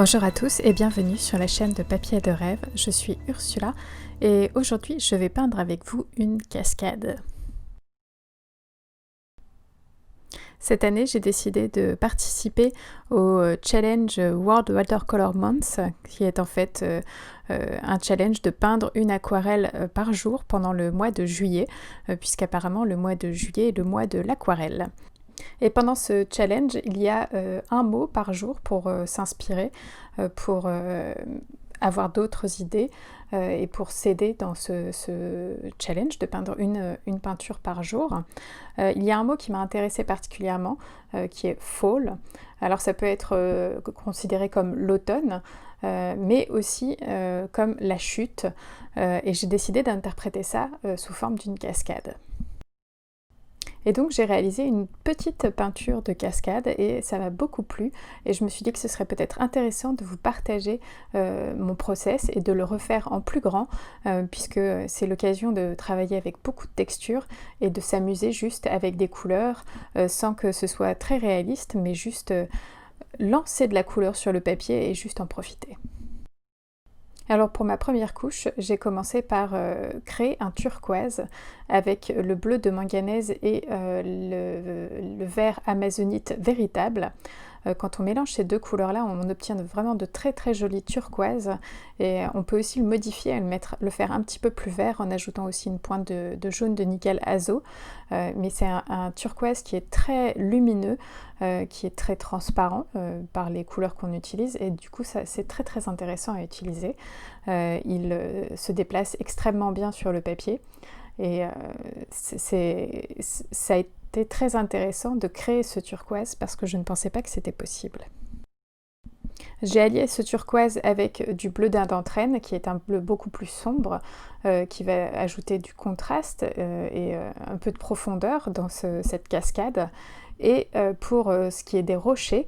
Bonjour à tous et bienvenue sur la chaîne de Papier de Rêve. Je suis Ursula et aujourd'hui je vais peindre avec vous une cascade. Cette année j'ai décidé de participer au challenge World Watercolor Month qui est en fait un challenge de peindre une aquarelle par jour pendant le mois de juillet puisqu'apparemment le mois de juillet est le mois de l'aquarelle. Et pendant ce challenge, il y a un mot par jour pour s'inspirer, pour avoir d'autres idées et pour s'aider dans ce challenge de peindre une peinture par jour. Il y a un mot qui m'a intéressée particulièrement qui est fall. Alors ça peut être considéré comme l'automne, mais aussi comme la chute. Et j'ai décidé d'interpréter ça sous forme d'une cascade. Et donc j'ai réalisé une petite peinture de cascade et ça m'a beaucoup plu et je me suis dit que ce serait peut-être intéressant de vous partager mon process et de le refaire en plus grand puisque c'est l'occasion de travailler avec beaucoup de textures et de s'amuser juste avec des couleurs sans que ce soit très réaliste mais juste lancer de la couleur sur le papier et juste en profiter. Alors pour ma première couche, j'ai commencé par créer un turquoise avec le bleu de manganèse et le vert amazonite véritable. Quand on mélange ces deux couleurs-là, on obtient vraiment de très très jolis turquoises et on peut aussi le modifier et le faire un petit peu plus vert en ajoutant aussi une pointe de jaune de nickel azo. Mais c'est un turquoise qui est très lumineux, qui est très transparent par les couleurs qu'on utilise et du coup c'est très très intéressant à utiliser. Il se déplace extrêmement bien sur le papier et ça a été très intéressant de créer ce turquoise parce que je ne pensais pas que c'était possible. J'ai allié ce turquoise avec du bleu d'Indentrène qui est un bleu beaucoup plus sombre qui va ajouter du contraste et un peu de profondeur dans cette cascade. Et pour ce qui est des rochers,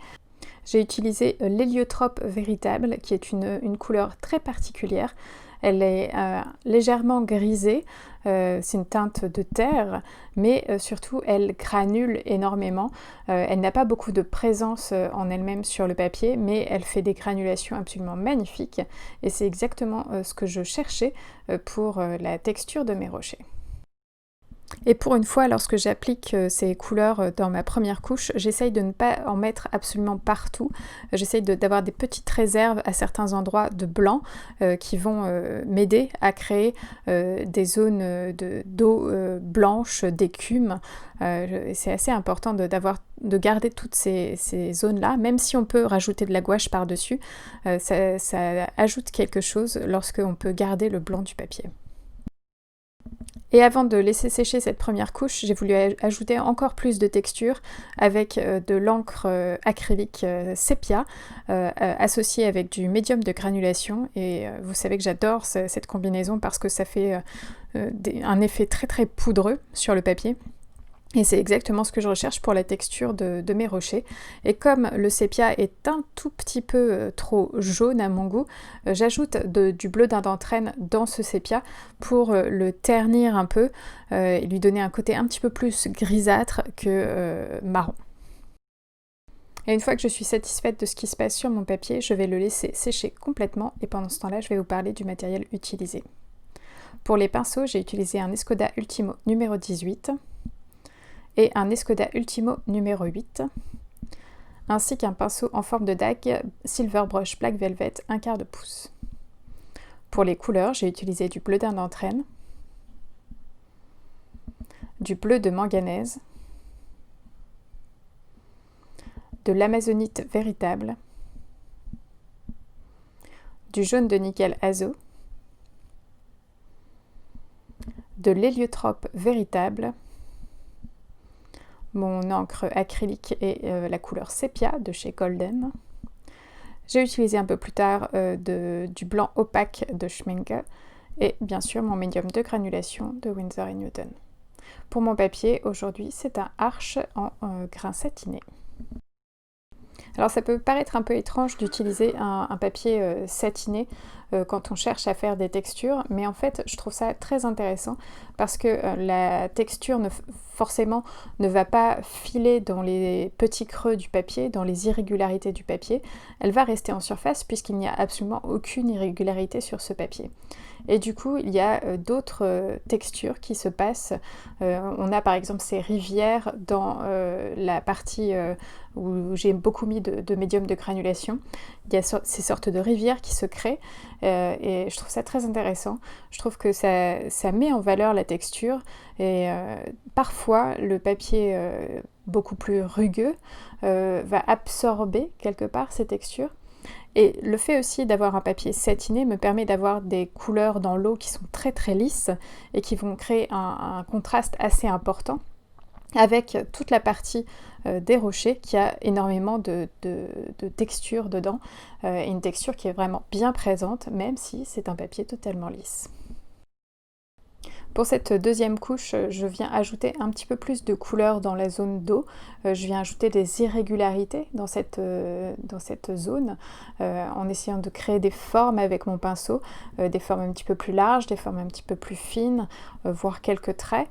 j'ai utilisé l'héliotrope véritable qui est une couleur très particulière. Elle est légèrement grisée, c'est une teinte de terre, mais surtout elle granule énormément. Elle n'a pas beaucoup de présence en elle-même sur le papier, mais elle fait des granulations absolument magnifiques et c'est exactement ce que je cherchais pour la texture de mes rochers. Et pour une fois, lorsque j'applique ces couleurs dans ma première couche, j'essaye de ne pas en mettre absolument partout. J'essaye d'avoir des petites réserves à certains endroits de blanc qui vont m'aider à créer des zones d'eau blanche, d'écume. C'est assez important de garder toutes ces zones-là, même si on peut rajouter de la gouache par-dessus. Ça ajoute quelque chose lorsqu'on peut garder le blanc du papier. Et avant de laisser sécher cette première couche, j'ai voulu ajouter encore plus de texture avec de l'encre acrylique sépia associée avec du médium de granulation. Et vous savez que j'adore cette combinaison parce que ça fait un effet très très poudreux sur le papier. Et c'est exactement ce que je recherche pour la texture de mes rochers. Et comme le sépia est un tout petit peu trop jaune à mon goût, j'ajoute du bleu d'Indentrène dans ce sépia pour le ternir un peu et lui donner un côté un petit peu plus grisâtre que marron. Et une fois que je suis satisfaite de ce qui se passe sur mon papier, je vais le laisser sécher complètement et pendant ce temps-là, je vais vous parler du matériel utilisé. Pour les pinceaux, j'ai utilisé un Escoda Ultimo numéro 18 et un Escoda Ultimo numéro 8, ainsi qu'un pinceau en forme de dague Silver Brush Black Velvet 1/4 pouce. Pour les couleurs, j'ai utilisé du bleu d'Indentrène, du bleu de manganèse, de l'amazonite véritable, du jaune de nickel azo, de l'héliotrope véritable, mon encre acrylique et la couleur sépia de chez Golden. J'ai utilisé un peu plus tard du blanc opaque de Schmincke et bien sûr mon médium de granulation de Winsor & Newton. Pour mon papier, aujourd'hui, c'est un Arches en grain satiné. Alors ça peut paraître un peu étrange d'utiliser un papier satiné quand on cherche à faire des textures, mais en fait je trouve ça très intéressant parce que la texture forcément ne va pas filer dans les petits creux du papier, dans les irrégularités du papier, elle va rester en surface puisqu'il n'y a absolument aucune irrégularité sur ce papier. Et du coup, il y a d'autres textures qui se passent. On a par exemple ces rivières dans la partie où j'ai beaucoup mis de médium de granulation. Il y a ces sortes de rivières qui se créent et je trouve ça très intéressant. Je trouve que ça met en valeur la texture et parfois le papier beaucoup plus rugueux va absorber quelque part ces textures. Et le fait aussi d'avoir un papier satiné me permet d'avoir des couleurs dans l'eau qui sont très très lisses et qui vont créer un contraste assez important avec toute la partie des rochers qui a énormément de texture dedans, et une texture qui est vraiment bien présente même si c'est un papier totalement lisse. Pour cette deuxième couche, je viens ajouter un petit peu plus de couleur dans la zone d'eau. Je viens ajouter des irrégularités dans cette zone, en essayant de créer des formes avec mon pinceau, des formes un petit peu plus larges, des formes un petit peu plus fines, voire quelques traits,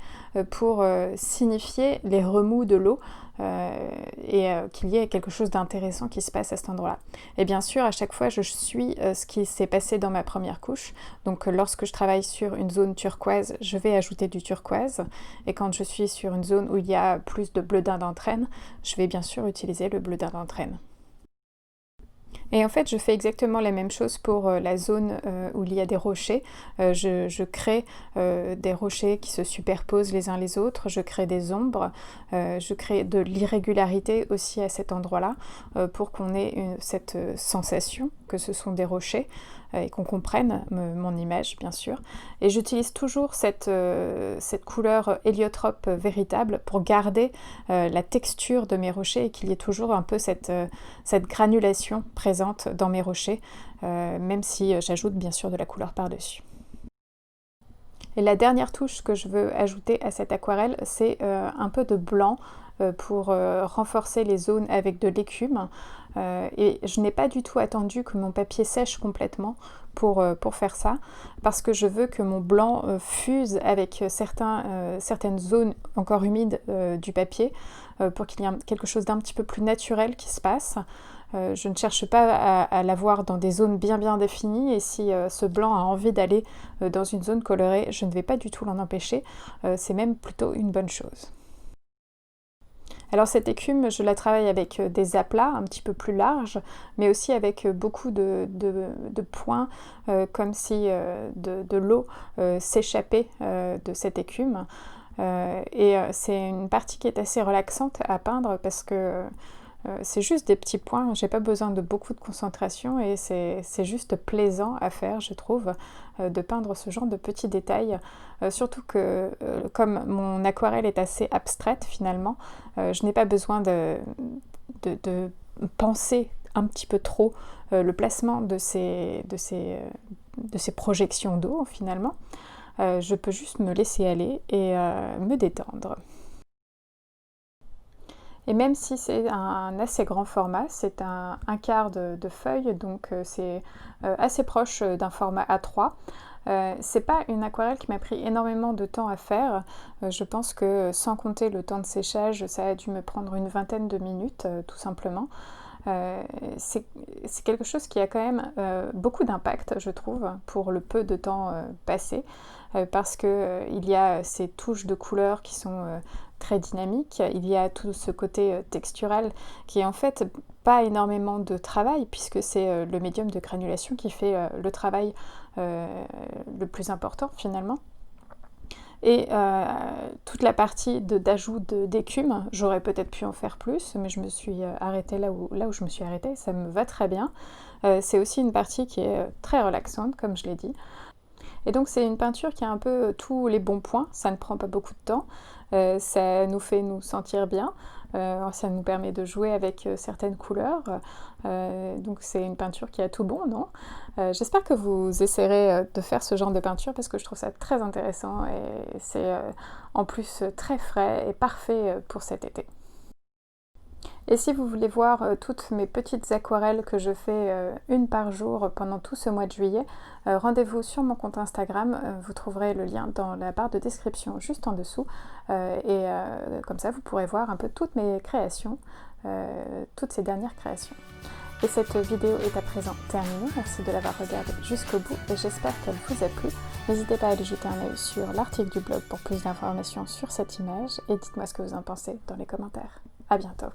pour signifier les remous de l'eau et qu'il y ait quelque chose d'intéressant qui se passe à cet endroit-là. Et bien sûr, à chaque fois, je suis ce qui s'est passé dans ma première couche. Donc lorsque je travaille sur une zone turquoise, je vais ajouter du turquoise. Et quand je suis sur une zone où il y a plus de bleu d'Indentrène, je vais bien sûr utiliser le bleu d'Indentrène. Et en fait, je fais exactement la même chose pour la zone où il y a des rochers. Je crée des rochers qui se superposent les uns les autres, je crée des ombres, je crée de l'irrégularité aussi à cet endroit-là pour qu'on ait cette sensation que ce sont des rochers et qu'on comprenne mon image, bien sûr. Et j'utilise toujours cette couleur héliotrope véritable pour garder la texture de mes rochers et qu'il y ait toujours un peu cette granulation présente dans mes rochers, même si j'ajoute bien sûr de la couleur par-dessus. Et la dernière touche que je veux ajouter à cette aquarelle, c'est un peu de blanc pour renforcer les zones avec de l'écume. Et je n'ai pas du tout attendu que mon papier sèche complètement pour faire ça, parce que je veux que mon blanc fuse avec certaines zones encore humides du papier, pour qu'il y ait quelque chose d'un petit peu plus naturel qui se passe. Je ne cherche pas à l'avoir dans des zones bien définies, et si ce blanc a envie d'aller dans une zone colorée, je ne vais pas du tout l'en empêcher, c'est même plutôt une bonne chose. Alors cette écume, je la travaille avec des aplats un petit peu plus larges, mais aussi avec beaucoup de points, comme si de l'eau s'échappait de cette écume. Et c'est une partie qui est assez relaxante à peindre parce que c'est juste des petits points, j'ai pas besoin de beaucoup de concentration et c'est juste plaisant à faire, je trouve, de peindre ce genre de petits détails. Surtout que comme mon aquarelle est assez abstraite finalement, je n'ai pas besoin de penser un petit peu trop le placement de ces projections d'eau finalement. Je peux juste me laisser aller et me détendre. Et même si c'est un assez grand format, c'est un quart de feuille, donc c'est assez proche d'un format A3. C'est pas une aquarelle qui m'a pris énormément de temps à faire. Je pense que sans compter le temps de séchage, ça a dû me prendre une vingtaine de minutes, tout simplement. C'est quelque chose qui a quand même beaucoup d'impact, je trouve, pour le peu de temps passé, parce qu'il y a ces touches de couleurs qui sont très dynamiques, il y a tout ce côté textural qui est en fait pas énormément de travail, puisque c'est le médium de granulation qui fait le travail le plus important finalement. Et toute la partie d'ajout d'écume, j'aurais peut-être pu en faire plus, mais je me suis arrêtée là où je me suis arrêtée, ça me va très bien. C'est aussi une partie qui est très relaxante, comme je l'ai dit. Et donc c'est une peinture qui a un peu tous les bons points, ça ne prend pas beaucoup de temps, ça nous fait nous sentir bien, ça nous permet de jouer avec certaines couleurs, donc c'est une peinture qui a tout bon, non? J'espère que vous essaierez de faire ce genre de peinture parce que je trouve ça très intéressant et c'est en plus très frais et parfait pour cet été. Et si vous voulez voir toutes mes petites aquarelles que je fais une par jour pendant tout ce mois de juillet, rendez-vous sur mon compte Instagram, vous trouverez le lien dans la barre de description juste en dessous, et comme ça vous pourrez voir un peu toutes mes créations, toutes ces dernières créations. Et cette vidéo est à présent terminée, merci de l'avoir regardée jusqu'au bout et j'espère qu'elle vous a plu. N'hésitez pas à aller jeter un œil sur l'article du blog pour plus d'informations sur cette image et dites-moi ce que vous en pensez dans les commentaires. À bientôt.